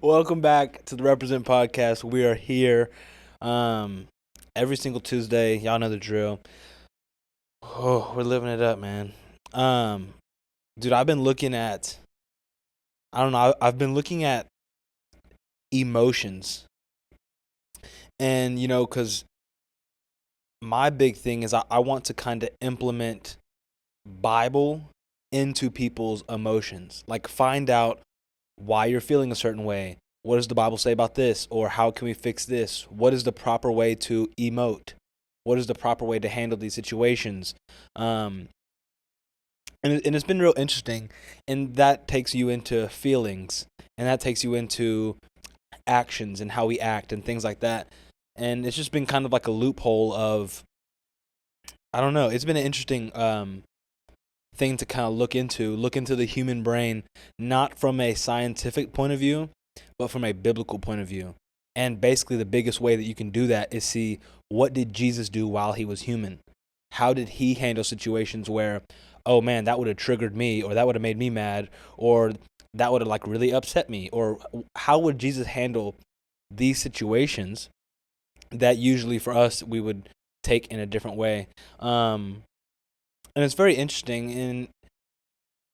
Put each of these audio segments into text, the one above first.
Welcome back to the Represent Podcast. We are here every single Tuesday. Y'all know the drill. Oh, we're living it up, man. Um, Dude, I've been looking at, I don't know, I've been looking at emotions. And, because my big thing is I want to kind of implement Bible into people's emotions. Like, find out why you're feeling a certain way. What does the Bible say about this? Or how can we fix this? What is the proper way to emote? What is the proper way to handle these situations? Um, and it's been real interesting. And that takes you into feelings. And that takes you into actions and how we act and things like that. And it's just been kind of like a loophole of, I don't know. It's been an interesting thing to kind of look into the human brain, not from a scientific point of view, but from a biblical point of view. And basically, the biggest way that you can do that is see, what did Jesus do while he was human? How did he handle situations where, oh man, that would have triggered me, or that would have made me mad, or that would have like really upset me? Or how would Jesus handle these situations that usually for us we would take in a different way? And it's very interesting. And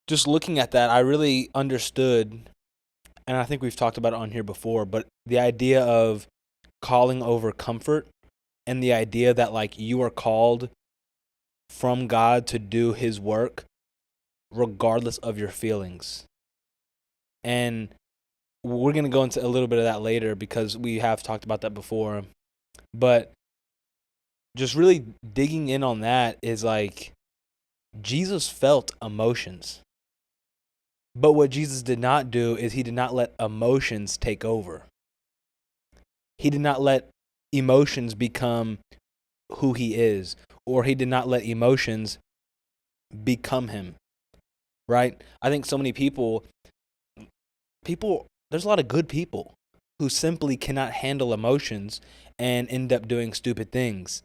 just looking at that, I really understood, and I think we've talked about it on here before, but the idea of calling over comfort, and the idea that like you are called from God to do his work regardless of your feelings. And we're going to go into a little bit of that later because we have talked about that before. But just really digging in on that is like, Jesus felt emotions. But what Jesus did not do is he did not let emotions take over. He did not let emotions become who he is, or he did not let emotions become him, right? I think so many people, there's a lot of good people who simply cannot handle emotions and end up doing stupid things.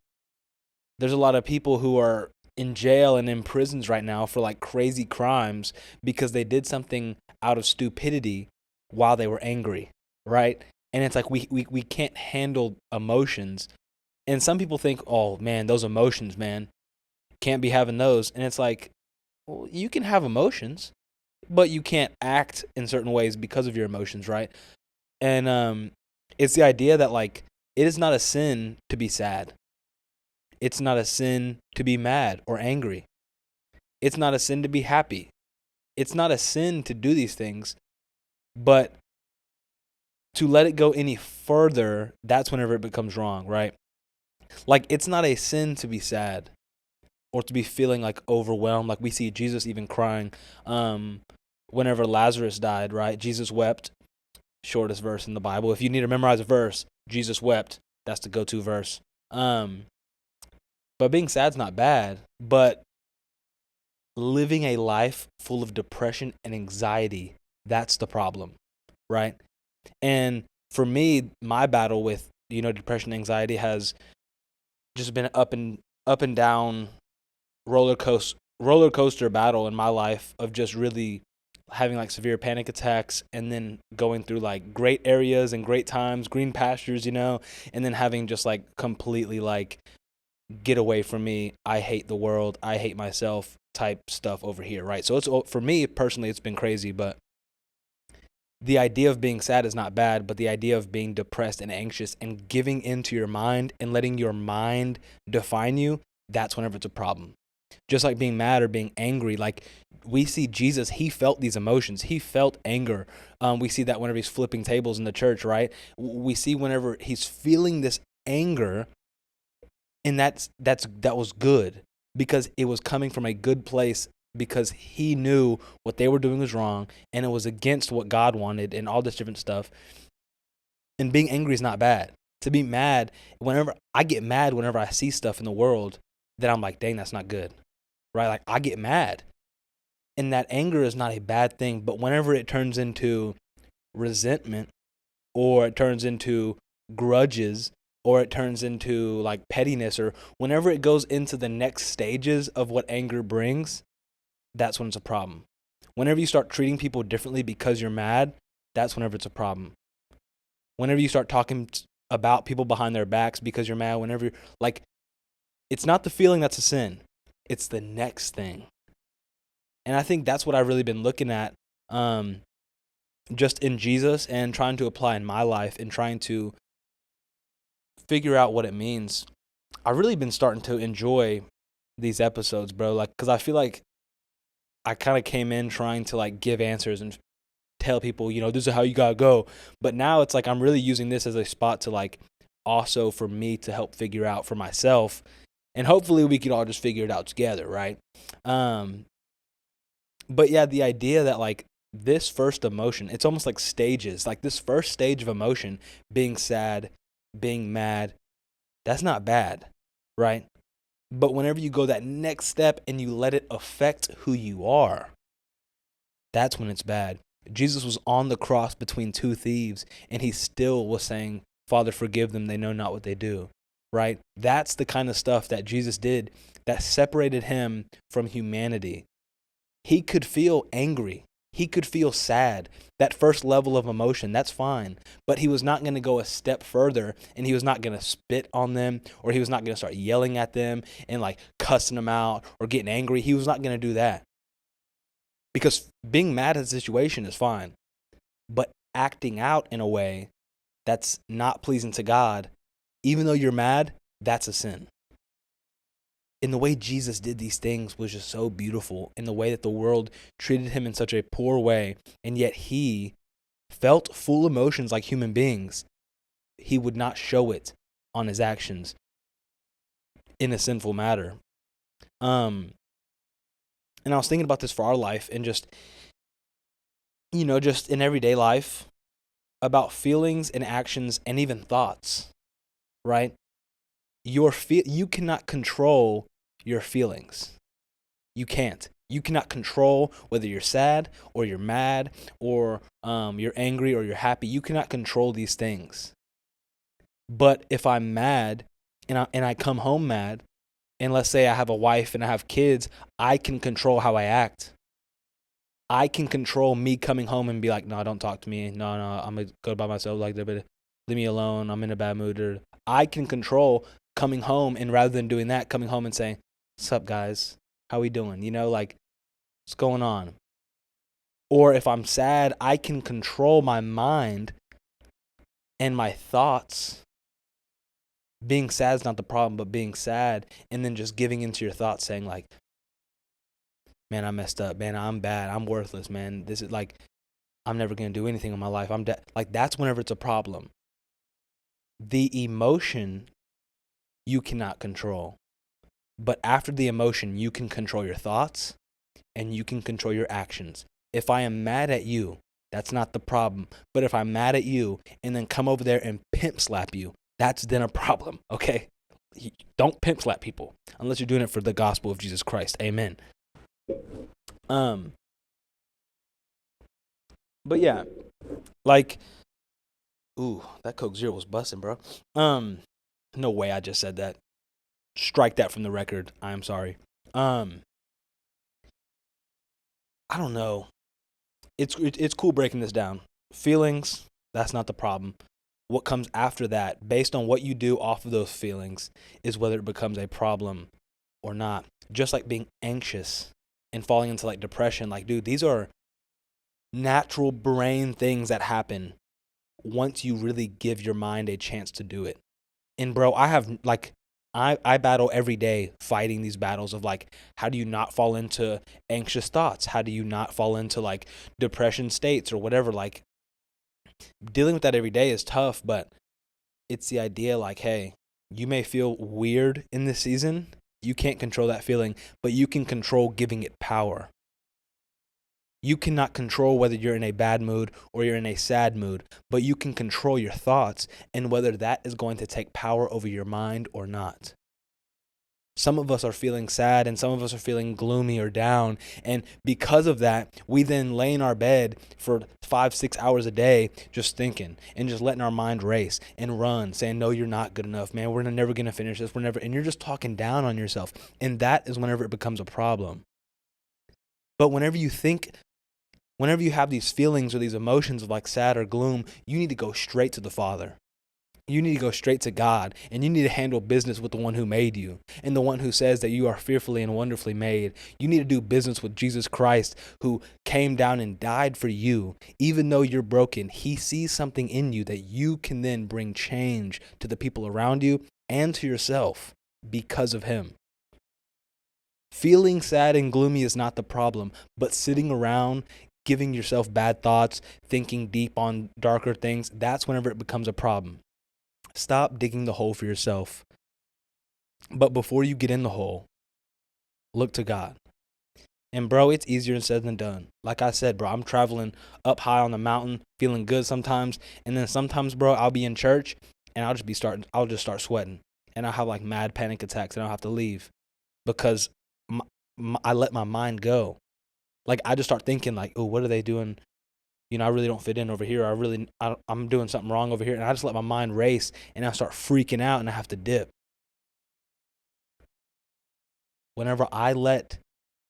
There's a lot of people who are in jail and in prisons right now for like crazy crimes because they did something out of stupidity while they were angry, right? And it's like we can't handle emotions. And some people think, oh man, those emotions, man, can't be having those. And it's like, well, you can have emotions, but you can't act in certain ways because of your emotions, right? And it's the idea that like it is not a sin to be sad. It's not a sin to be mad or angry. It's not a sin to be happy. It's not a sin to do these things, but to let it go any further, that's whenever it becomes wrong, right? Like, it's not a sin to be sad or to be feeling like overwhelmed. Like we see Jesus even crying whenever Lazarus died, right? Jesus wept, shortest verse in the Bible. If you need to memorize a verse, Jesus wept. That's the go-to verse. But being sad's not bad, but living a life full of depression and anxiety, that's the problem, right? And for me, my battle with, depression and anxiety has just been up and down roller coaster battle in my life of just really having like severe panic attacks, and then going through like great areas and great times, green pastures, and then having just like completely like get away from me, I hate the world, I hate myself type stuff over here, right? So it's, for me personally, it's been crazy. But the idea of being sad is not bad, but the idea of being depressed and anxious and giving into your mind and letting your mind define you, that's whenever it's a problem. Just like being mad or being angry, like we see Jesus, he felt these emotions. He felt anger. We see that whenever he's flipping tables in the church, right? We see whenever he's feeling this anger, and that was good because it was coming from a good place, because he knew what they were doing was wrong and it was against what God wanted and all this different stuff. And being angry is not bad. To be mad, whenever I get mad, whenever I see stuff in the world that I'm like, dang, that's not good, right? Like I get mad, and that anger is not a bad thing. But whenever it turns into resentment, or it turns into grudges, or it turns into like pettiness, or whenever it goes into the next stages of what anger brings, that's when it's a problem. Whenever you start treating people differently because you're mad, that's whenever it's a problem. Whenever you start talking about people behind their backs because you're mad, whenever, like, it's not the feeling that's a sin. It's the next thing. And I think that's what I've really been looking at just in Jesus and trying to apply in my life and trying to figure out what it means. I've really been starting to enjoy these episodes, bro. Like, because I feel like I kind of came in trying to, like, give answers and tell people, you know, this is how you gotta go. But now it's like I'm really using this as a spot to, like, also for me to help figure out for myself. And hopefully we could all just figure it out together, right? But yeah, the idea that, like, this first emotion, it's almost like stages. Like, this first stage of emotion, being sad, being mad, that's not bad, right? But whenever you go that next step and you let it affect who you are, that's when it's bad. Jesus was on the cross between two thieves, and he still was saying, Father, forgive them, they know not what they do, right? That's the kind of stuff that Jesus did that separated him from humanity. He could feel angry. He could feel sad. That first level of emotion, that's fine. But he was not going to go a step further, and he was not going to spit on them, or he was not going to start yelling at them and, like, cussing them out or getting angry. He was not going to do that. Because being mad at the situation is fine. But acting out in a way that's not pleasing to God, even though you're mad, that's a sin. And the way Jesus did these things was just so beautiful, in the way that the world treated him in such a poor way, and yet he felt full emotions like human beings. He would not show it on his actions in a sinful matter. And I was thinking about this for our life, and just, you know, just in everyday life, about feelings and actions and even thoughts, right? You cannot control your feelings. You can't. You cannot control whether you're sad or you're mad or you're angry or you're happy. You cannot control these things. But if I'm mad and I come home mad, and let's say I have a wife and I have kids, I can control how I act. I can control me coming home and be like, no, don't talk to me. No, I'm going to go by myself. Like, leave me alone. I'm in a bad mood. Or I can control coming home, and rather than doing that, coming home and saying, what's up, guys? How we doing? You know, like, what's going on? Or if I'm sad, I can control my mind and my thoughts. Being sad is not the problem, but being sad and then just giving into your thoughts, saying, like, man, I messed up. Man, I'm bad. I'm worthless, man. This is, like, I'm never going to do anything in my life. I'm dead. Like, that's whenever it's a problem. The emotion you cannot control. But after the emotion, you can control your thoughts and you can control your actions. If I am mad at you, that's not the problem. But if I'm mad at you and then come over there and pimp slap you, that's then a problem, okay? Don't pimp slap people unless you're doing it for the gospel of Jesus Christ. Amen. But yeah, like, ooh, that Coke Zero was busting, bro. No way I just said that. Strike that from the record. I am sorry. I don't know. It's cool breaking this down. Feelings, that's not the problem. What comes after that, based on what you do off of those feelings, is whether it becomes a problem or not. Just like being anxious and falling into, like, depression. Like, dude, these are natural brain things that happen once you really give your mind a chance to do it. And bro, I battle every day fighting these battles of, like, how do you not fall into anxious thoughts? How do you not fall into, like, depression states or whatever? Like, dealing with that every day is tough, but it's the idea, like, hey, you may feel weird in this season. You can't control that feeling, but you can control giving it power. You cannot control whether you're in a bad mood or you're in a sad mood, but you can control your thoughts and whether that is going to take power over your mind or not. Some of us are feeling sad and some of us are feeling gloomy or down. And because of that, we then lay in our bed for 5-6 hours a day just thinking and just letting our mind race and run, saying, no, you're not good enough, man. We're never going to finish this. And you're just talking down on yourself. And that is whenever it becomes a problem. But whenever you think Whenever you have these feelings or these emotions of like sad or gloom, you need to go straight to the Father. You need to go straight to God, and you need to handle business with the one who made you and the one who says that you are fearfully and wonderfully made. You need to do business with Jesus Christ, who came down and died for you. Even though you're broken, he sees something in you that you can then bring change to the people around you and to yourself because of him. Feeling sad and gloomy is not the problem, but sitting around, giving yourself bad thoughts, thinking deep on darker things, that's whenever it becomes a problem. Stop digging the hole for yourself. But before you get in the hole, look to God. And bro, it's easier said than done. Like I said, bro, I'm traveling up high on the mountain, feeling good sometimes. And then sometimes, bro, I'll be in church and I'll just start sweating. And I'll have like mad panic attacks and I'll have to leave because I let my mind go. Like I just start thinking like, oh, what are they doing? I really don't fit in over here. I'm doing something wrong over here. And I just let my mind race and I start freaking out and I have to dip. Whenever I let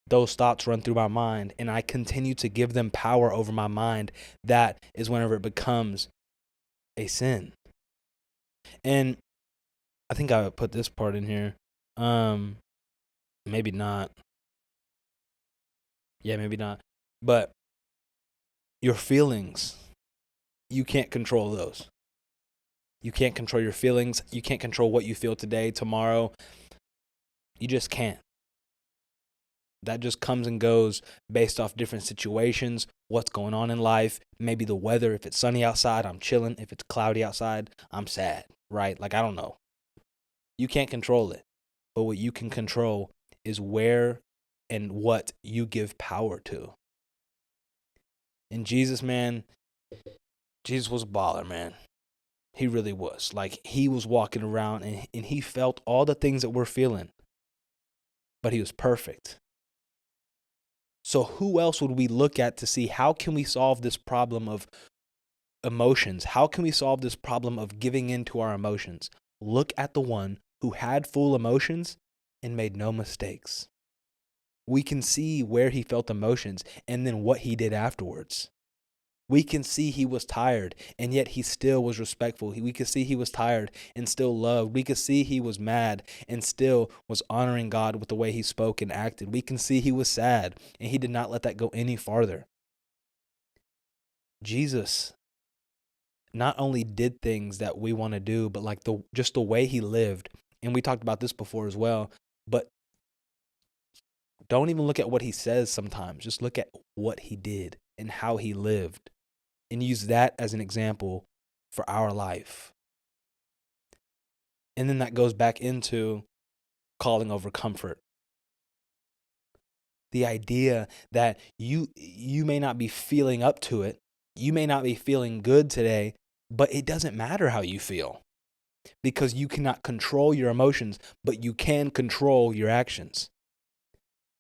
those thoughts run through my mind and I continue to give them power over my mind, that is whenever it becomes a sin. And I think I would put this part in here. Maybe not. Yeah, maybe not. But your feelings, you can't control those. You can't control your feelings. You can't control what you feel today, tomorrow. You just can't. That just comes and goes based off different situations, what's going on in life, maybe the weather. If it's sunny outside, I'm chilling. If it's cloudy outside, I'm sad, right? Like, I don't know. You can't control it. But what you can control is where and what you give power to. And Jesus, man, Jesus was a baller, man. He really was. Like, he was walking around and he felt all the things that we're feeling. But he was perfect. So who else would we look at to see how can we solve this problem of emotions? How can we solve this problem of giving in to our emotions? Look at the one who had full emotions and made no mistakes. We can see where he felt emotions and then what he did afterwards. We can see he was tired and yet he still was respectful. We could see he was tired and still loved. We could see he was mad and still was honoring God with the way he spoke and acted. We can see he was sad and he did not let that go any farther. Jesus not only did things that we want to do, but like just the way he lived. And we talked about this before as well, but don't even look at what he says sometimes. Just look at what he did and how he lived and use that as an example for our life. And then that goes back into calling over comfort. The idea that you may not be feeling up to it. You may not be feeling good today, but it doesn't matter how you feel because you cannot control your emotions, but you can control your actions.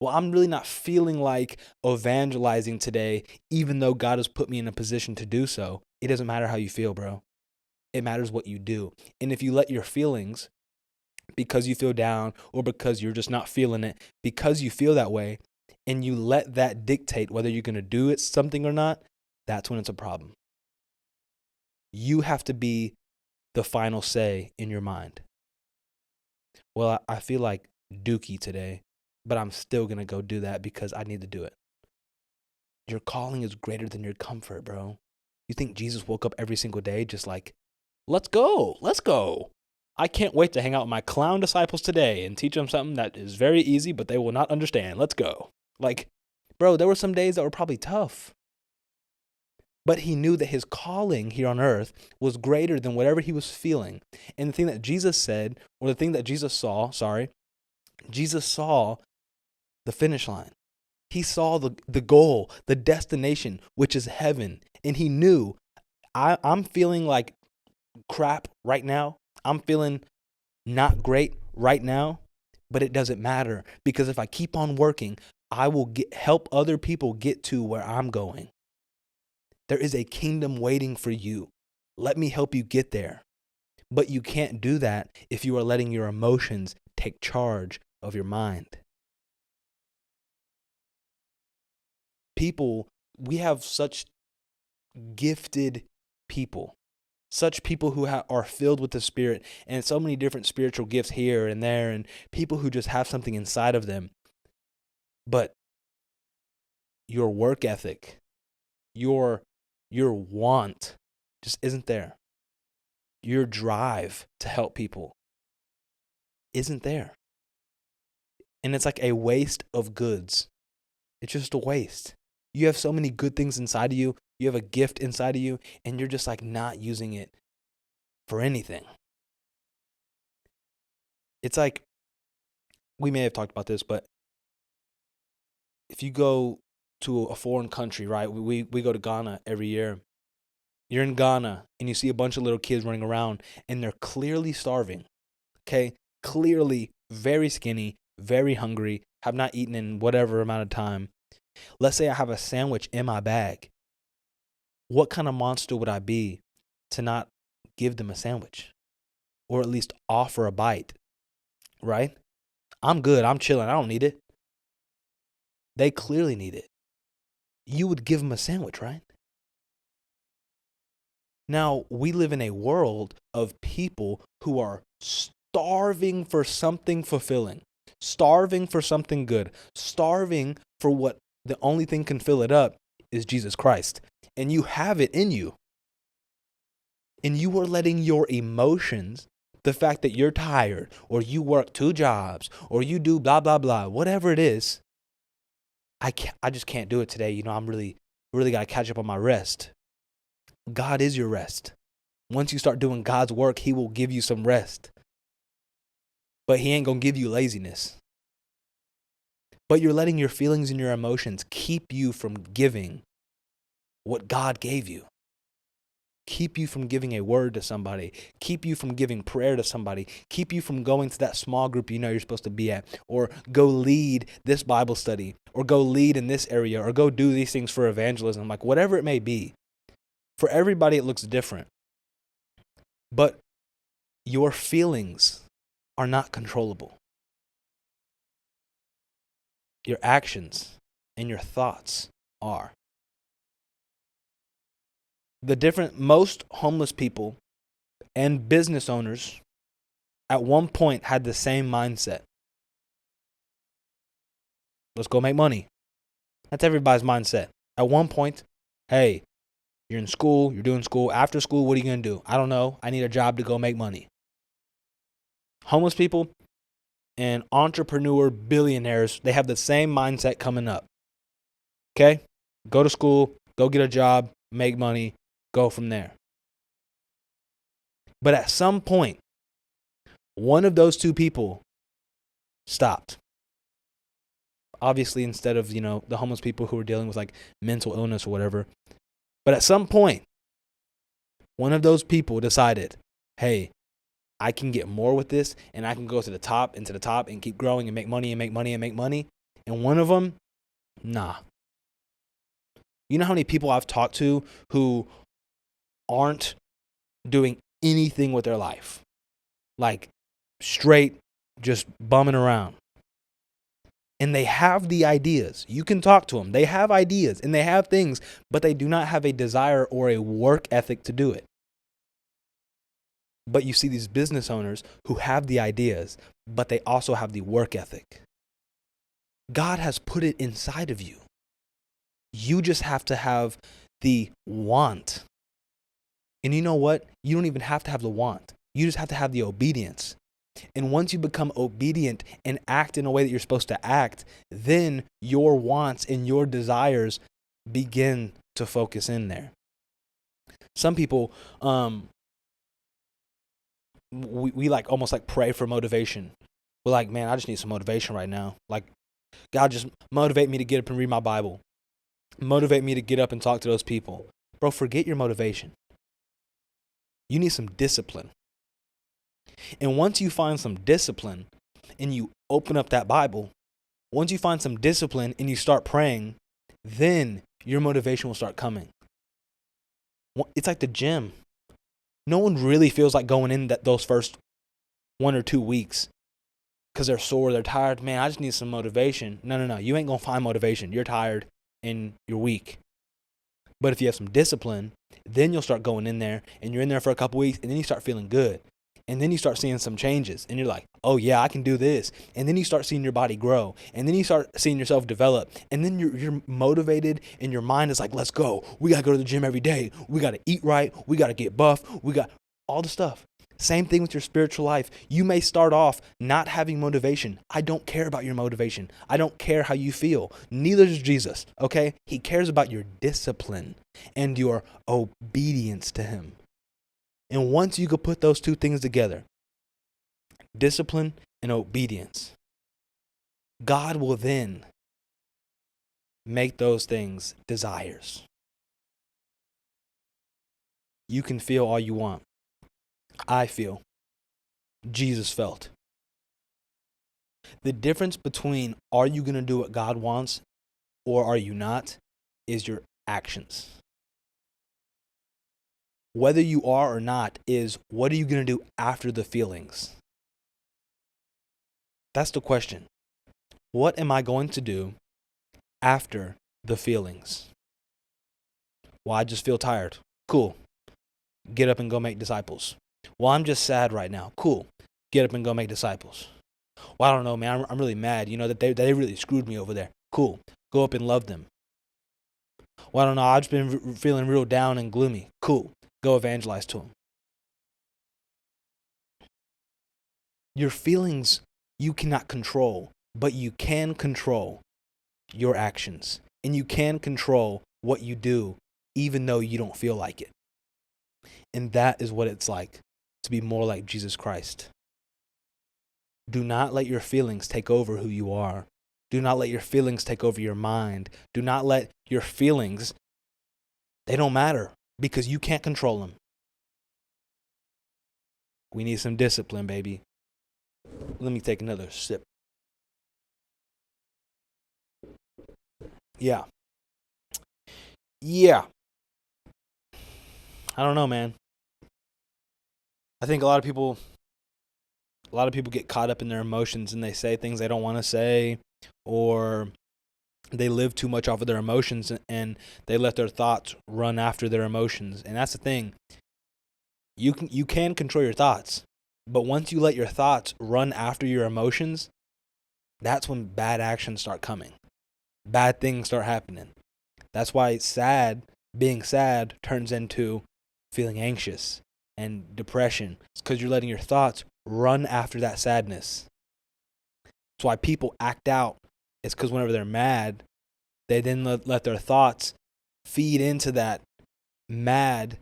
Well, I'm really not feeling like evangelizing today, even though God has put me in a position to do so. It doesn't matter how you feel, bro. It matters what you do. And if you let your feelings, because you feel down or because you're just not feeling it, because you feel that way, and you let that dictate whether you're going to do it something or not, that's when it's a problem. You have to be the final say in your mind. Well, I feel like Dookie today, but I'm still going to go do that because I need to do it. Your calling is greater than your comfort, bro. You think Jesus woke up every single day just like, let's go. I can't wait to hang out with my clown disciples today and teach them something that is very easy, but they will not understand. Let's go. Like, bro, there were some days that were probably tough. But he knew that his calling here on earth was greater than whatever he was feeling. And the thing that Jesus said, or the thing that Jesus saw, Jesus saw the finish line. He saw the goal, the destination, which is heaven. And he knew, I'm feeling like crap right now. I'm feeling not great right now, but it doesn't matter because if I keep on working, I will help other people get to where I'm going. There is a kingdom waiting for you. Let me help you get there. But you can't do that if you are letting your emotions take charge of your mind. People we have such gifted people, such people who are filled with the Spirit, and so many different spiritual gifts here and there, and people who just have something inside of them. But your work ethic, your want just isn't there. Your drive to help people isn't there. And it's like a waste of goods. It's just a waste. You have so many good things inside of you. You have a gift inside of you, and you're just like not using it for anything. It's like, we may have talked about this, but if you go to a foreign country, right? We go to Ghana every year. You're in Ghana and you see a bunch of little kids running around and they're clearly starving. Okay? Clearly very skinny, very hungry, have not eaten in whatever amount of time. Let's say I have a sandwich in my bag. What kind of monster would I be to not give them a sandwich? Or at least offer a bite, right? I'm good. I'm chilling. I don't need it. They clearly need it. You would give them a sandwich, right? Now, we live in a world of people who are starving for something fulfilling, starving for something good, starving for what the only thing can fill it up is Jesus Christ. And you have it in you. And you are letting your emotions, the fact that you're tired, or you work 2 jobs, or you do blah, blah, blah, whatever it is, I just can't do it today. I'm really got to catch up on my rest. God is your rest. Once you start doing God's work, he will give you some rest. But he ain't going to give you laziness. But you're letting your feelings and your emotions keep you from giving what God gave you. Keep you from giving a word to somebody. Keep you from giving prayer to somebody. Keep you from going to that small group you're supposed to be at. Or go lead this Bible study. Or go lead in this area. Or go do these things for evangelism. Like whatever it may be. For everybody it looks different. But your feelings are not controllable. Your actions and your thoughts are. Most homeless people and business owners at one point had the same mindset. Let's go make money. That's everybody's mindset. At one point, hey, you're in school, you're doing school. After school, what are you going to do? I don't know. I need a job to go make money. Homeless people and entrepreneur billionaires, they have the same mindset coming up. Okay? Go to school, go get a job, make money, go from there. But at some point, one of those two people stopped. Obviously, instead of, the homeless people who were dealing with like mental illness or whatever. But at some point, one of those people decided, hey, I can get more with this and I can go to the top and keep growing and make money and make money and make money. And one of them, nah. You know how many people I've talked to who aren't doing anything with their life? Like straight just bumming around. And they have the ideas. You can talk to them. They have ideas and they have things, but they do not have a desire or a work ethic to do it. But you see these business owners who have the ideas, but they also have the work ethic. God has put it inside of you. You just have to have the want. And you know what? You don't even have to have the want. You just have to have the obedience. And once you become obedient and act in a way that you're supposed to act, then your wants and your desires begin to focus in there. Some people, we like almost like pray for motivation. We're like, man, I just need some motivation right now. Like, God, just motivate me to get up and read my Bible. Motivate me to get up and talk to those people. Bro, forget your motivation. You need some discipline. And once you find some discipline and you open up that Bible, once you find some discipline and you start praying, then your motivation will start coming. It's like the gym. No one really feels like going in those first 1 or 2 weeks because they're sore, they're tired. Man, I just need some motivation. No. You ain't going to find motivation. You're tired and you're weak. But if you have some discipline, then you'll start going in there, and you're in there for a couple weeks, and then you start feeling good. And then you start seeing some changes, and you're like, oh yeah, I can do this. And then you start seeing your body grow, and then you start seeing yourself develop, and then you're motivated, and your mind is like, let's go. We got to go to the gym every day. We got to eat right. We got to get buff. We got all the stuff. Same thing with your spiritual life. You may start off not having motivation. I don't care about your motivation. I don't care how you feel. Neither does Jesus, okay? He cares about your discipline and your obedience to him. And once you could put those two things together, discipline and obedience, God will then make those things desires. You can feel all you want. I feel. Jesus felt. The difference between are you going to do what God wants or are you not is your actions. Whether you are or not is what are you going to do after the feelings? That's the question. What am I going to do after the feelings? Well, I just feel tired. Cool. Get up and go make disciples. Well, I'm just sad right now. Cool. Get up and go make disciples. Well, I don't know, man. I'm really mad. You know, that they really screwed me over there. Cool. Go up and love them. Well, I don't know. I've just been feeling real down and gloomy. Cool. Go evangelize to them. Your feelings you cannot control, but you can control your actions. And you can control what you do, even though you don't feel like it. And that is what it's like to be more like Jesus Christ. Do not let your feelings take over who you are. Do not let your feelings take over your mind. Do not let your feelings, they don't matter because you can't control them. We need some discipline, baby. Let me take another sip. Yeah. I don't know, man. I think a lot of people get caught up in their emotions and they say things they don't want to say, or they live too much off of their emotions and they let their thoughts run after their emotions. And that's the thing. You can control your thoughts, but once you let your thoughts run after your emotions, that's when bad actions start coming. Bad things start happening. That's why being sad turns into feeling anxious and depression. It's because you're letting your thoughts run after that sadness. That's why people act out. It's because whenever they're mad, they then let their thoughts feed into that mad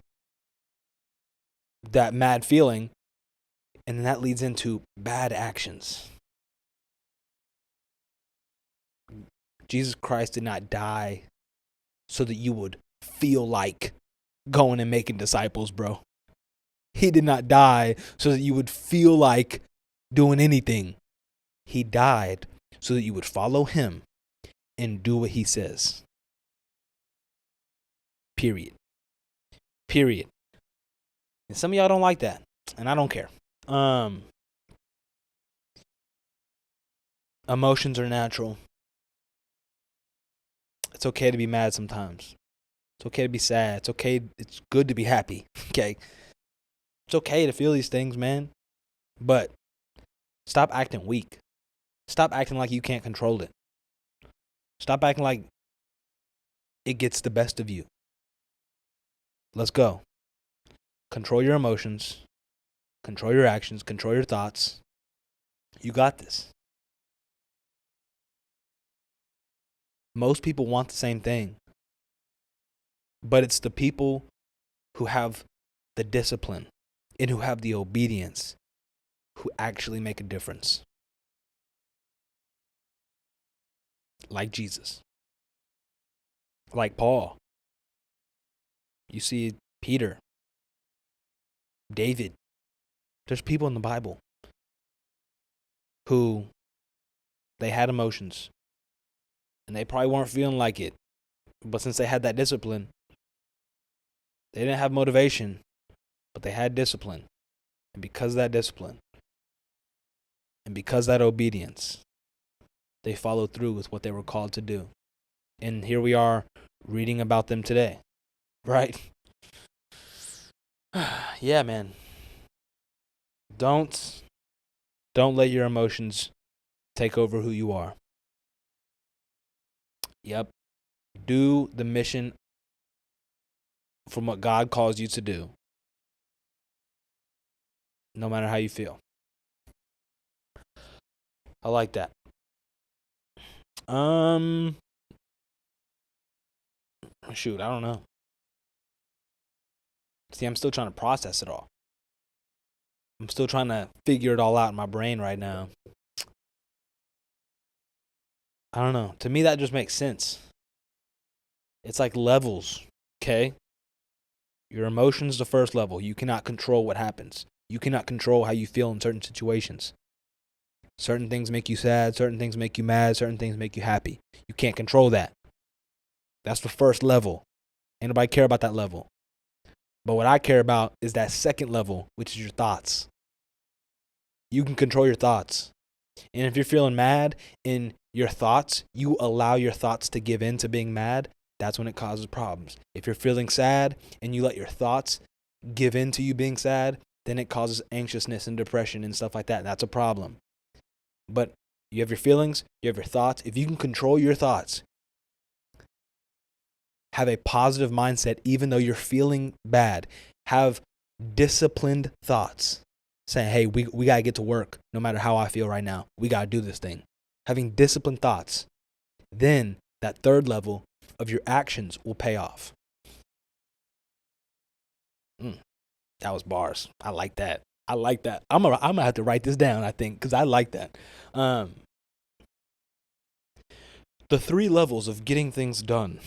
feeling, and then that leads into bad actions. Jesus Christ did not die so that you would feel like going and making disciples, bro. He did not die so that you would feel like doing anything. He died so that you would follow him and do what he says. Period. And some of y'all don't like that, and I don't care. Emotions are natural. It's okay to be mad sometimes. It's okay to be sad. It's okay. It's good to be happy. Okay. It's okay to feel these things, man. But stop acting weak. Stop acting like you can't control it. Stop acting like it gets the best of you. Let's go. Control your emotions. Control your actions. Control your thoughts. You got this. Most people want the same thing. But it's the people who have the discipline and who have the obedience who actually make a difference. Like Jesus. Like Paul. You see Peter. David. There's people in the Bible who they had emotions and they probably weren't feeling like it. But since they had that discipline, they didn't have motivation, but they had discipline. And because of that discipline, and because of that obedience, they followed through with what they were called to do. And here we are reading about them today. Right? Yeah, man. Don't let your emotions take over who you are. Yep. Do the mission from what God calls you to do, no matter how you feel. I like that. Shoot, I don't know. See, I'm still trying to process it all. I'm still trying to figure it all out in my brain right now. I don't know. To me, that just makes sense. It's like levels, okay? Your emotions, the first level. You cannot control what happens. You cannot control how you feel in certain situations. Certain things make you sad. Certain things make you mad. Certain things make you happy. You can't control that. That's the first level. Ain't nobody care about that level. But what I care about is that second level, which is your thoughts. You can control your thoughts. And if you're feeling mad in your thoughts, you allow your thoughts to give in to being mad, that's when it causes problems. If you're feeling sad and you let your thoughts give in to you being sad, then it causes anxiousness and depression and stuff like that. That's a problem. But you have your feelings, you have your thoughts. If you can control your thoughts, have a positive mindset even though you're feeling bad. Have disciplined thoughts. Saying, hey, we got to get to work no matter how I feel right now. We got to do this thing. Having disciplined thoughts. Then that third level of your actions will pay off. That was bars. I like that. I'm gonna have to write this down, I think, because I like that. The 3 levels of getting things done.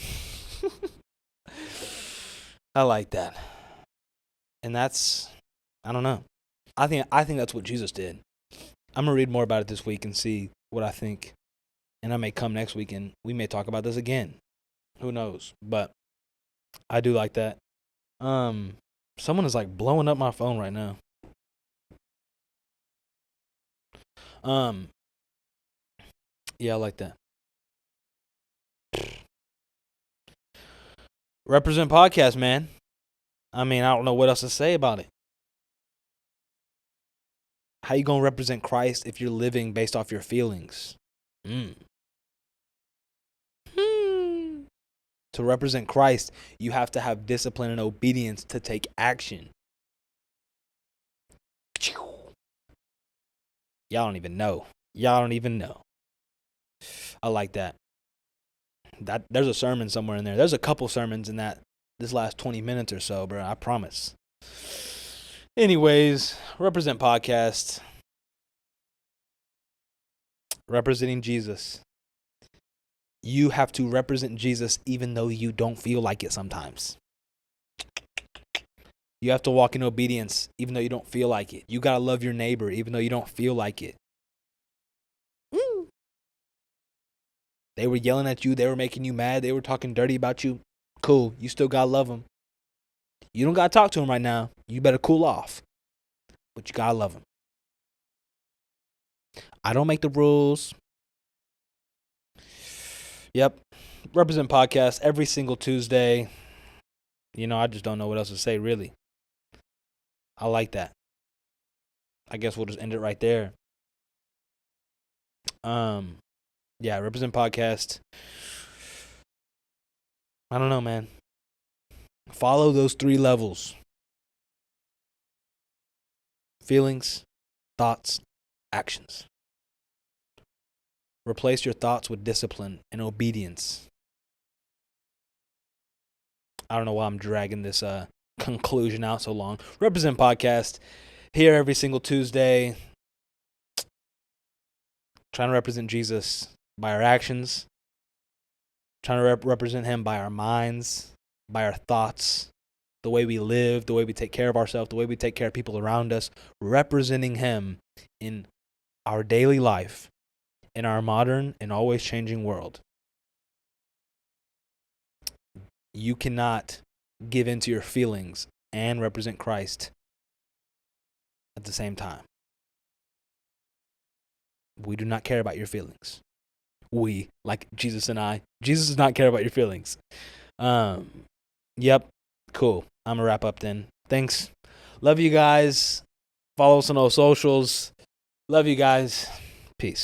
I like that. And that's, I don't know. I think that's what Jesus did. I'm gonna read more about it this week and see what I think. And I may come next week and we may talk about this again. Who knows? But I do like that. Someone is like blowing up my phone right now. Yeah, I like that. Represent podcast, man. I mean, I don't know what else to say about it. How you gonna represent Christ if you're living based off your feelings? To represent Christ, you have to have discipline and obedience to take action. Y'all don't even know. I like that. There's a sermon somewhere in there. There's a couple sermons in this last 20 minutes or so, bro. I promise. Anyways, Represent Podcast. Representing Jesus. You have to represent Jesus even though you don't feel like it sometimes. You have to walk in obedience even though you don't feel like it. You got to love your neighbor even though you don't feel like it. They were yelling at you. They were making you mad. They were talking dirty about you. Cool. You still got to love them. You don't got to talk to them right now. You better cool off. But you got to love them. I don't make the rules. Yep. Represent Podcast every single Tuesday. I just don't know what else to say, really. I like that. I guess we'll just end it right there. Yeah, Represent Podcast. I don't know, man. Follow those 3 levels. Feelings, thoughts, actions. Replace your thoughts with discipline and obedience. I don't know why I'm dragging this conclusion out so long. Represent Podcast here every single Tuesday. Trying to represent Jesus by our actions. Trying to represent him by our minds, by our thoughts, the way we live, the way we take care of ourselves, the way we take care of people around us. Representing him in our daily life, in our modern and always changing world. You cannot give in to your feelings and represent Christ at the same time. We do not care about your feelings. We, like Jesus and I. Jesus does not care about your feelings. Yep. Cool. I'm going to wrap up then. Thanks. Love you guys. Follow us on all socials. Love you guys. Peace.